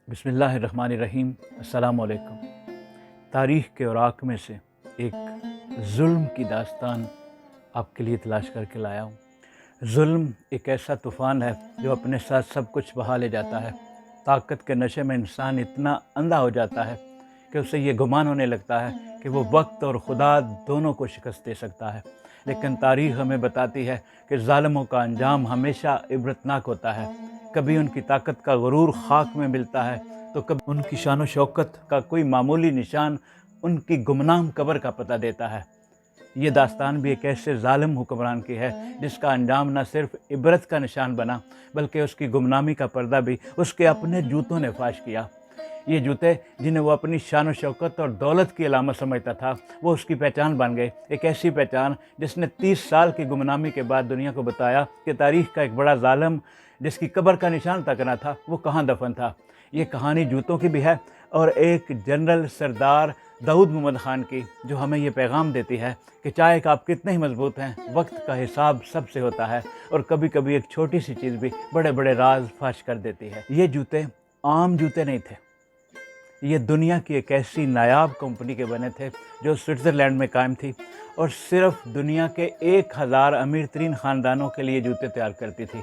بسم اللہ الرحمن الرحیم۔ السلام علیکم۔ تاریخ کے اوراق میں سے ایک ظلم کی داستان آپ کے لیے تلاش کر کے لایا ہوں۔ ظلم ایک ایسا طوفان ہے جو اپنے ساتھ سب کچھ بہا لے جاتا ہے۔ طاقت کے نشے میں انسان اتنا اندھا ہو جاتا ہے کہ اسے یہ گمان ہونے لگتا ہے کہ وہ وقت اور خدا دونوں کو شکست دے سکتا ہے۔ لیکن تاریخ ہمیں بتاتی ہے کہ ظالموں کا انجام ہمیشہ عبرتناک ہوتا ہے۔ کبھی ان کی طاقت کا غرور خاک میں ملتا ہے تو کبھی ان کی شان و شوکت کا کوئی معمولی نشان ان کی گمنام قبر کا پتہ دیتا ہے۔ یہ داستان بھی ایک ایسے ظالم حکمران کی ہے جس کا انجام نہ صرف عبرت کا نشان بنا بلکہ اس کی گمنامی کا پردہ بھی اس کے اپنے جوتوں نے فاش کیا۔ یہ جوتے جنہیں وہ اپنی شان و شوکت اور دولت کی علامت سمجھتا تھا، وہ اس کی پہچان بن گئے۔ ایک ایسی پہچان جس نے 30 سال کی گمنامی کے بعد دنیا کو بتایا کہ تاریخ کا ایک بڑا ظالم جس کی قبر کا نشان تک نہ تھا وہ کہاں دفن تھا۔ یہ کہانی جوتوں کی بھی ہے اور ایک جنرل سردار داؤد محمد خان کی، جو ہمیں یہ پیغام دیتی ہے کہ چاہے کہ آپ کتنے ہی مضبوط ہیں، وقت کا حساب سب سے ہوتا ہے اور کبھی کبھی ایک چھوٹی سی چیز بھی بڑے بڑے راز فاش کر دیتی ہے۔ یہ جوتے عام جوتے نہیں تھے، یہ دنیا کی ایک ایسی نایاب کمپنی کے بنے تھے جو سوئٹزرلینڈ میں قائم تھی اور صرف دنیا کے 1000 امیر ترین خاندانوں کے لیے جوتے تیار کرتی تھی۔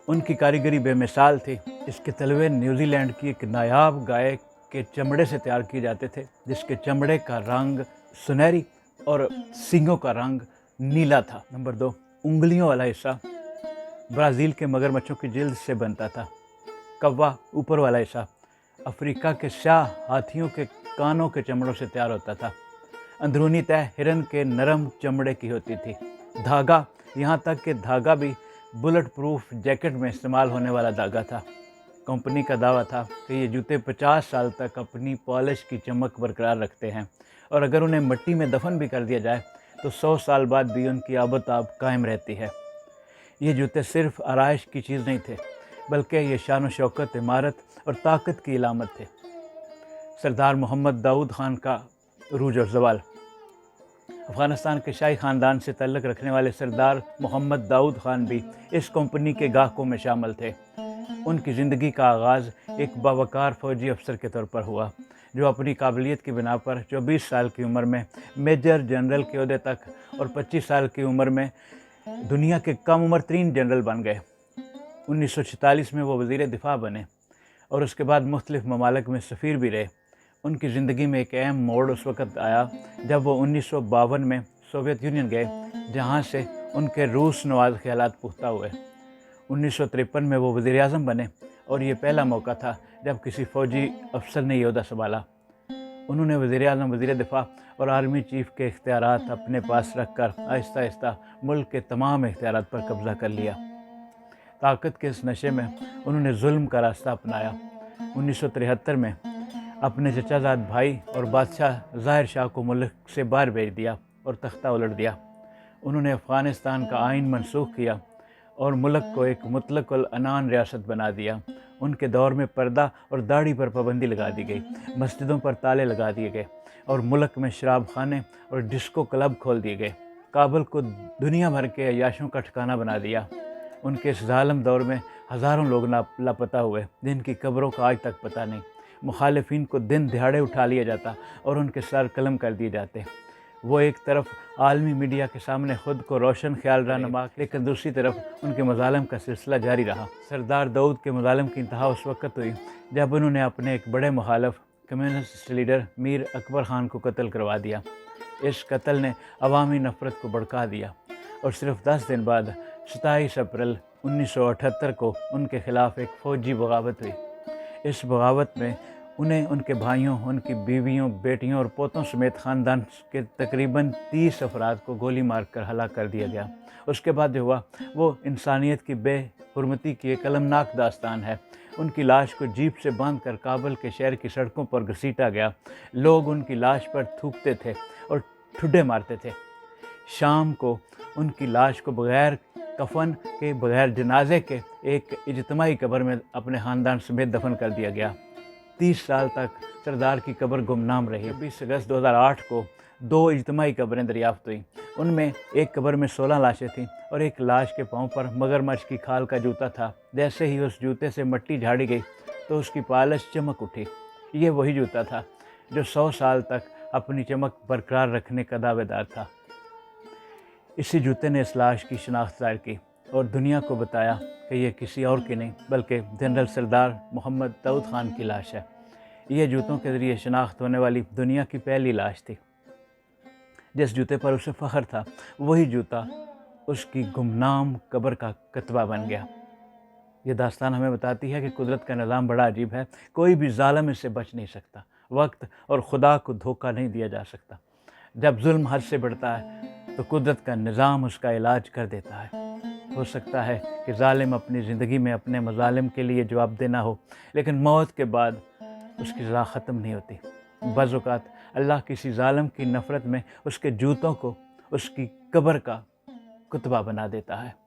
ان کی کاریگری بے مثال تھی۔ اس کے تلوے نیوزی لینڈ کی ایک نایاب گائے کے چمڑے سے تیار کیے جاتے تھے، جس کے چمڑے کا رنگ سنہری اور سینگوں کا رنگ نیلا تھا۔ نمبر 2، انگلیوں والا حصہ برازیل کے مگرمچھوں کی جلد سے بنتا تھا۔ کوا اوپر والا حصہ افریقہ کے سیاہ ہاتھیوں کے کانوں کے چمڑوں سے تیار ہوتا تھا۔ اندرونی تہہ ہرن کے نرم چمڑے کی ہوتی تھی۔ دھاگا، یہاں تک کہ دھاگا بھی بلٹ پروف جیکٹ میں استعمال ہونے والا دھاگا تھا۔ کمپنی کا دعویٰ تھا کہ یہ جوتے 50 سال تک اپنی پالش کی چمک برقرار رکھتے ہیں اور اگر انہیں مٹی میں دفن بھی کر دیا جائے تو 100 سال بعد بھی ان کی آب و تاب قائم رہتی ہے۔ یہ جوتے صرف آرائش کی چیز نہیں تھے بلکہ یہ شان و شوکت، عمارت اور طاقت کی علامت تھے۔ سردار محمد داؤد خان کا عروج اور زوال۔ افغانستان کے شاہی خاندان سے تعلق رکھنے والے سردار محمد داؤد خان بھی اس کمپنی کے گاہکوں میں شامل تھے۔ ان کی زندگی کا آغاز ایک باوقار فوجی افسر کے طور پر ہوا، جو اپنی قابلیت کی بنا پر 24 سال کی عمر میں میجر جنرل کے عہدے تک اور 25 سال کی عمر میں دنیا کے کم عمر ترین جنرل بن گئے۔ 1946 میں وہ وزیر دفاع بنے اور اس کے بعد مختلف ممالک میں سفیر بھی رہے۔ ان کی زندگی میں ایک اہم موڑ اس وقت آیا جب وہ 1952 میں سوویت یونین گئے، جہاں سے ان کے روس نواز خیالات پختہ ہوئے۔ 1953 میں وہ وزیر اعظم بنے اور یہ پہلا موقع تھا جب کسی فوجی افسر نے یہ عہدہ سنبھالا۔ انہوں نے وزیر اعظم، وزیر دفاع اور آرمی چیف کے اختیارات اپنے پاس رکھ کر آہستہ آہستہ ملک کے تمام اختیارات پر قبضہ کر لیا۔ طاقت کے اس نشے میں انہوں نے ظلم کا راستہ اپنایا۔ 1973 میں اپنے چچا زاد بھائی اور بادشاہ ظاہر شاہ کو ملک سے باہر بھیج دیا اور تختہ الٹ دیا۔ انہوں نے افغانستان کا آئین منسوخ کیا اور ملک کو ایک مطلق العنان ریاست بنا دیا۔ ان کے دور میں پردہ اور داڑھی پر پابندی لگا دی گئی، مسجدوں پر تالے لگا دیے گئے اور ملک میں شراب خانے اور ڈسکو کلب کھول دیے گئے۔ کابل کو دنیا بھر کے عیاشوں کا ٹھکانہ بنا دیا۔ ان کے اس ظالم دور میں ہزاروں لوگ لاپتہ ہوئے، جن کی قبروں کا آج تک پتہ نہیں۔ مخالفین کو دن دہاڑے اٹھا لیا جاتا اور ان کے سر قلم کر دیے جاتے۔ وہ ایک طرف عالمی میڈیا کے سامنے خود کو روشن خیال رہنما، لیکن دوسری طرف ان کے مظالم کا سلسلہ جاری رہا۔ سردار داؤد کے مظالم کی انتہا اس وقت ہوئی جب انہوں نے اپنے ایک بڑے مخالف کمیونسٹ لیڈر میر اکبر خان کو قتل کروا دیا۔ اس قتل نے عوامی نفرت کو بھڑکا دیا اور صرف 10 دن بعد 27 اپریل 1978 کو ان کے خلاف ایک فوجی بغاوت ہوئی۔ اس بغاوت میں انہیں، ان کے بھائیوں، ان کی بیویوں، بیٹیوں اور پوتوں سمیت خاندان کے تقریباً 30 افراد کو گولی مار کر ہلاک کر دیا گیا۔ اس کے بعد جو ہوا وہ انسانیت کی بے حرمتی کی ایک المناک داستان ہے۔ ان کی لاش کو جیپ سے باندھ کر کابل کے شہر کی سڑکوں پر گھسیٹا گیا۔ لوگ ان کی لاش پر تھوکتے تھے اور ٹھڈے مارتے تھے۔ شام کو ان کی لاش کو بغیر کفن کے، بغیر جنازے کے ایک اجتماعی قبر میں اپنے خاندان سمیت دفن کر دیا گیا۔ 30 سال تک سردار کی قبر گمنام رہی۔ 20 اگست 2008 کو 2 اجتماعی قبریں دریافت ہوئیں۔ ان میں ایک قبر میں 16 لاشیں تھیں اور ایک لاش کے پاؤں پر مگرمچھ کی کھال کا جوتا تھا۔ جیسے ہی اس جوتے سے مٹی جھاڑی گئی تو اس کی پالش چمک اٹھی۔ یہ وہی جوتا تھا جو 100 سال تک اپنی چمک برقرار رکھنے کا دعوے دار تھا۔ اسی جوتے نے اس لاش کی شناخت ظاہر کی اور دنیا کو بتایا کہ یہ کسی اور کی نہیں بلکہ جنرل سردار محمد داؤد خان کی لاش ہے۔ یہ جوتوں کے ذریعے شناخت ہونے والی دنیا کی پہلی لاش تھی۔ جس جوتے پر اسے فخر تھا، وہی جوتا اس کی گمنام قبر کا کتبہ بن گیا۔ یہ داستان ہمیں بتاتی ہے کہ قدرت کا نظام بڑا عجیب ہے، کوئی بھی ظالم اس سے بچ نہیں سکتا۔ وقت اور خدا کو دھوکہ نہیں دیا جا سکتا۔ جب ظلم حد سے بڑھتا ہے تو قدرت کا نظام اس کا علاج کر دیتا ہے۔ ہو سکتا ہے کہ ظالم اپنی زندگی میں اپنے مظالم کے لیے جواب دینا ہو، لیکن موت کے بعد اس کی سزا ختم نہیں ہوتی۔ بعض اوقات اللہ کسی ظالم کی نفرت میں اس کے جوتوں کو اس کی قبر کا کتبہ بنا دیتا ہے۔